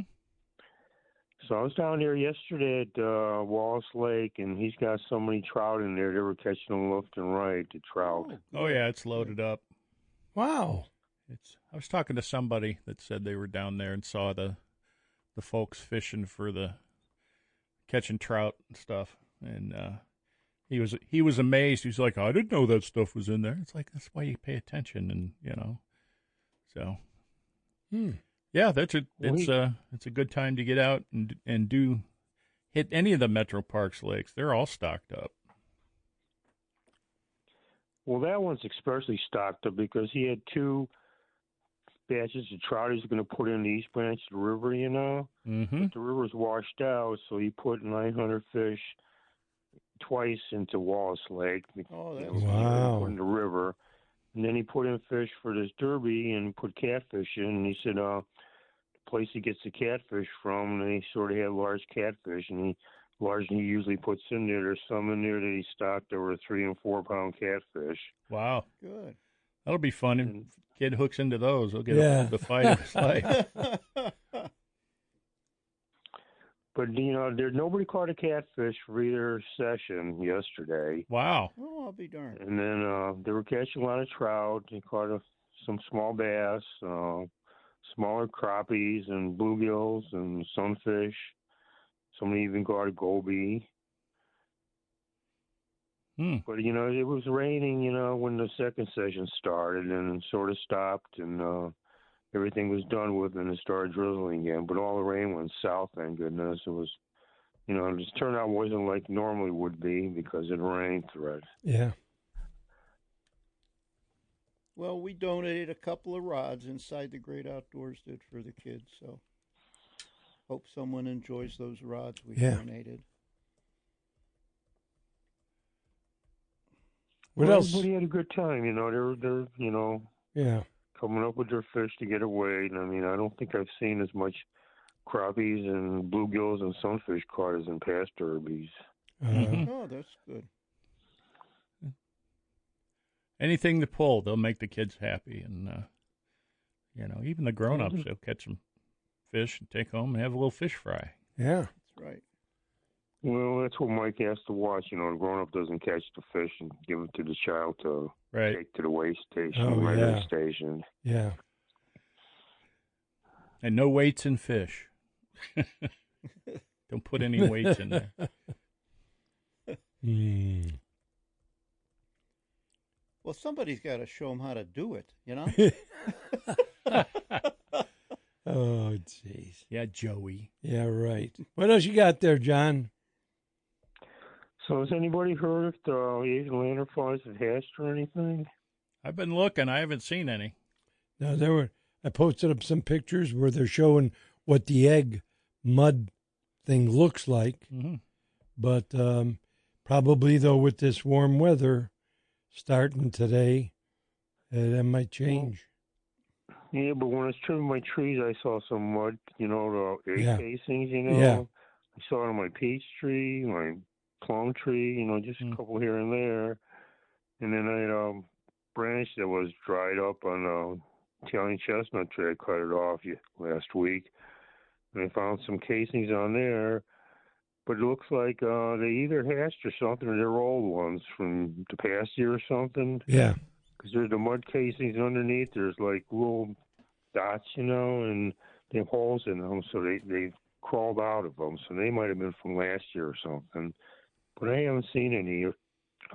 So I was down there yesterday at Wallace Lake, and he's got so many trout in there. They were catching them left and right, the trout. Oh, yeah, it's loaded up. Wow. I was talking to somebody that said they were down there and saw the folks fishing for the catching trout and stuff, and he was amazed. He was like, I didn't know that stuff was in there. It's like, that's why you pay attention, and so yeah, it's a good time to get out and hit any of the Metro Parks lakes. They're all stocked up. Well, that one's especially stocked up because he had 2 batches of trout he's going to put in the east branch of the river, you know. Mm-hmm. But the river's washed out, so he put 900 fish twice into Wallace Lake. Oh, that's Wow. Put in the river. And then he put in fish for this derby and put catfish in. And he said, the place he gets the catfish from, and they sort of had large catfish, and he usually puts in there. There's some in there that he stocked over 3 and 4 pound catfish. Wow. good. That'll be fun. And kid hooks into those. He'll get the fight of his life. But, you know, nobody caught a catfish for either session yesterday. Wow. Oh, I'll be darned. And then they were catching a lot of trout. They caught some small bass, smaller crappies and bluegills and sunfish. Somebody even caught a goby. But, you know, it was raining, you know, when the second session started and sort of stopped and everything was done with and it started drizzling again. But all the rain went south, thank goodness. It was, you know, this turnout wasn't like normally would be because of the rain threat. Yeah. Well, we donated a couple of rods inside the Great Outdoors did for the kids, so hope someone enjoys those rods we donated. What else? Everybody had a good time, you know. They're you know, coming up with their fish to get away. And I mean, I don't think I've seen as much crappies and bluegills and sunfish caught as in past derbies. Oh, that's good. Anything to pull, they'll make the kids happy. And, you know, even the grown-ups, they'll catch some fish and take home and have a little fish fry. Yeah. That's right. Well, that's what Mike has to watch. You know, the grown-up doesn't catch the fish and give it to the child to take to the weigh station, station. Yeah. And no weights in fish. Don't put any weights in there. Well, somebody's got to show them how to do it, you know? Oh, jeez. Yeah, Joey. Yeah, right. What else you got there, John? So has anybody heard if the Asian lanternflies have hatched or anything? I've been looking. I haven't seen any. No, I posted up some pictures where they're showing what the egg mud thing looks like. Mm-hmm. But probably, though, with this warm weather starting today, that might change. Yeah, but when I was trimming my trees, I saw some mud, you know, the egg casings, you know. Yeah. I saw it on my peach tree, my plum tree, you know, just a couple here and there. And then I had a branch that was dried up on a Italian chestnut tree. I cut it off last week. And I found some casings on there. But it looks like they either hatched or something, or they're old ones from the past year or something. Yeah. Because there's the mud casings underneath. There's like little dots, you know, and they have holes in them, so they crawled out of them. So they might have been from last year or something. But I haven't seen any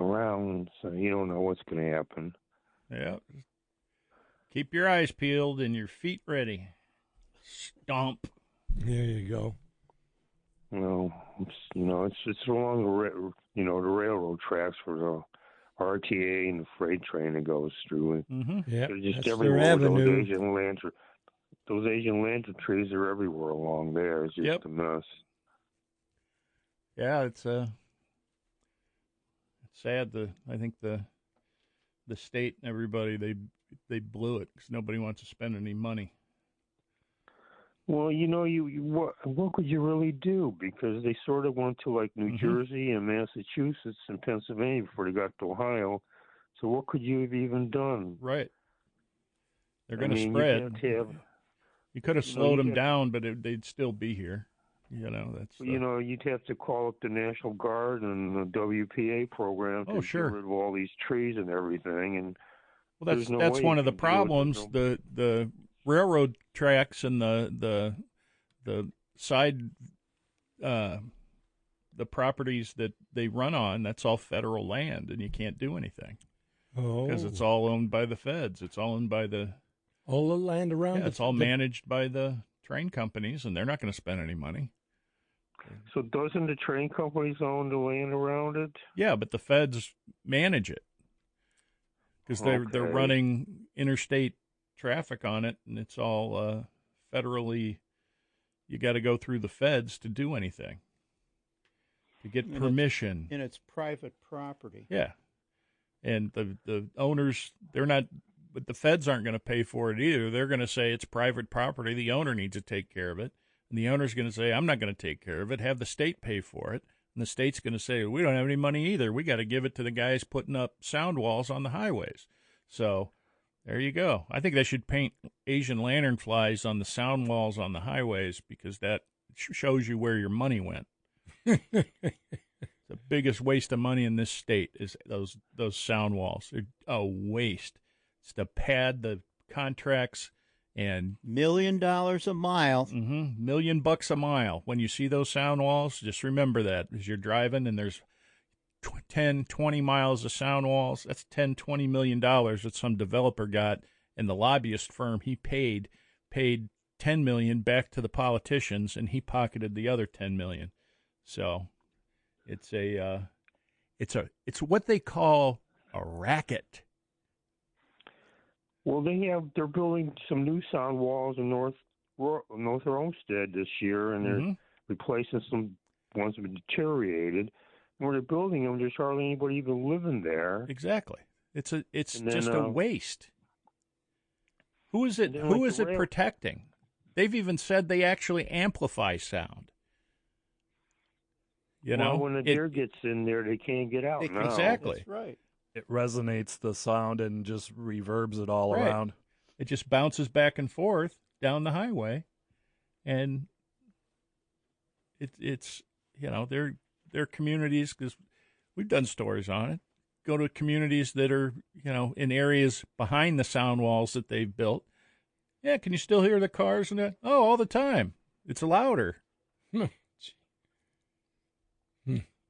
around, so you don't know what's going to happen. Yeah. Keep your eyes peeled and your feet ready. Stomp. There you go. Well, it's along the railroad tracks for the RTA and the freight train that goes through. Mm-hmm. Yeah, just that's everywhere. their avenue. Those Asian lantern trees are everywhere along there. It's just a mess. Yeah, it's sad. I think the state and everybody they blew it because nobody wants to spend any money. Well, you know, what could you really do? Because they sort of went to like New Jersey and Massachusetts and Pennsylvania before they got to Ohio. So what could you have even done? Right. They're going to spread. You could have slowed them down, but they'd still be here. You know, you'd have to call up the National Guard and the WPA program to get rid of all these trees and everything. And well, that's one of the problems. The railroad tracks and the side the properties that they run on, that's all federal land, and you can't do anything because it's all owned by the feds. It's all owned by the land around. It's all managed by the train companies, and they're not going to spend any money. So doesn't the train companies own the land around it? Yeah, but the feds manage it. because they're running interstate traffic on it, and it's all federally. You got to go through the feds to do anything, to get permission. And it's private property. Yeah, and the owners, they're not, but the feds aren't going to pay for it either. They're going to say it's private property. The owner needs to take care of it, and the owner's going to say, I'm not going to take care of it. Have the state pay for it. And the state's going to say, we don't have any money either. We got to give it to the guys putting up sound walls on the highways. So there you go. I think they should paint Asian lantern flies on the sound walls on the highways because that shows you where your money went. The biggest waste of money in this state is those sound walls. They're a waste. It's to pad the contracts. And $1 million a mile. $1 million a mile. When you see those sound walls, just remember that as you're driving and there's 10, 20 miles of sound walls, that's $10, $20 million that some developer got, and the lobbyist firm he paid $10 million back to the politicians, and he pocketed the other $10 million. So it's what they call a racket. Well, they're building some new sound walls in North Olmsted this year, and they're replacing some ones that have deteriorated. And where they're building them, there's hardly anybody even living there. Exactly. It's just a waste. Who is it protecting? They've even said they actually amplify sound. When the deer gets in there, they can't get out. Exactly. That's right. It resonates the sound and just reverbs it all around. It just bounces back and forth down the highway, and it's they're communities, because we've done stories on it. Go to communities that are in areas behind the sound walls that they've built. Yeah, can you still hear the cars and that? Oh, all the time. It's louder.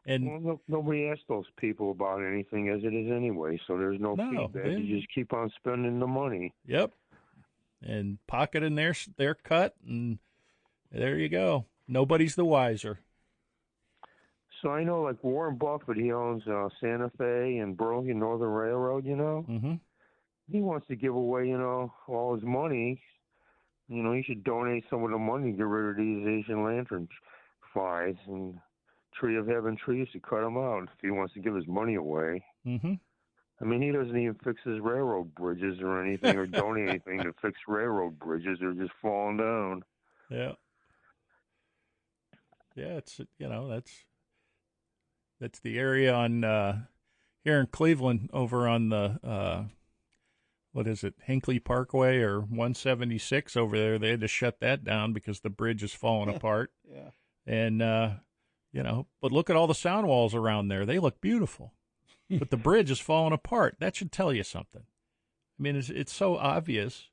And nobody asked those people about anything as it is anyway, so there's no feedback. You just keep on spending the money. Yep. And pocketing their cut, and there you go. Nobody's the wiser. So I know, like Warren Buffett, he owns Santa Fe and Burlington Northern Railroad, Mm-hmm. He wants to give away, all his money. He should donate some of the money to get rid of these Asian lantern flies and Tree of Heaven trees to cut them out if he wants to give his money away. Mm-hmm. I mean, he doesn't even fix his railroad bridges or anything or donate anything to fix railroad bridges. They're just falling down. Yeah. Yeah, it's, that's the area on here in Cleveland over on the, what is it, Hinckley Parkway or 176 over there. They had to shut that down because the bridge is falling apart. Yeah. And, but look at all the sound walls around there. They look beautiful. But the bridge is falling apart. That should tell you something. I mean, it's so obvious.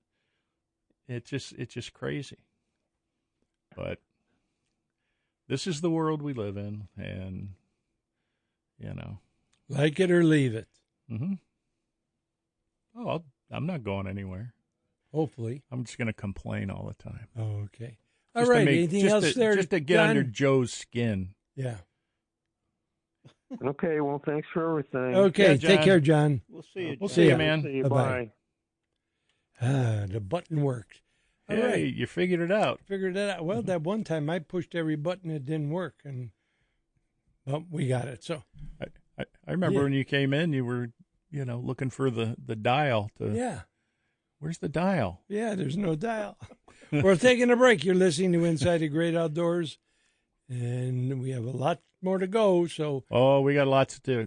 It's just crazy. But this is the world we live in, and like it or leave it. Mm-hmm. Oh, I'm not going anywhere. Hopefully, I'm just going to complain all the time. Oh, okay. All right. Anything else there? Just to get John? under Joe's skin. Yeah. Okay, well, thanks for everything. Okay, yeah, take care, John. We'll see you. We'll see you, man. See you. Bye-bye. Bye. The button worked. All Hey, right. you figured it out. Figured that out. Well, that one time I pushed every button, it didn't work, and we got it. So I remember when you came in, you were, looking for the dial to. Yeah. Where's the dial? Yeah, there's no dial. We're taking a break. You're listening to Inside the Great Outdoors, and we have a lot more to go. So. Oh, we got lots to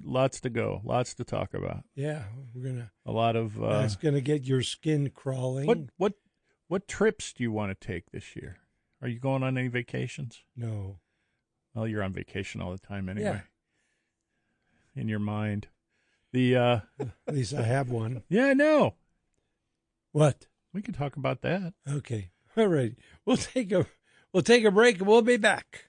go, lots to talk about. Yeah, we're gonna. A lot of. That's gonna get your skin crawling. What trips do you want to take this year? Are you going on any vacations? No. Well, you're on vacation all the time anyway. Yeah. In your mind. At least I have one. Yeah, I know. What? We can talk about that. Okay. All right. We'll take a break and we'll be back.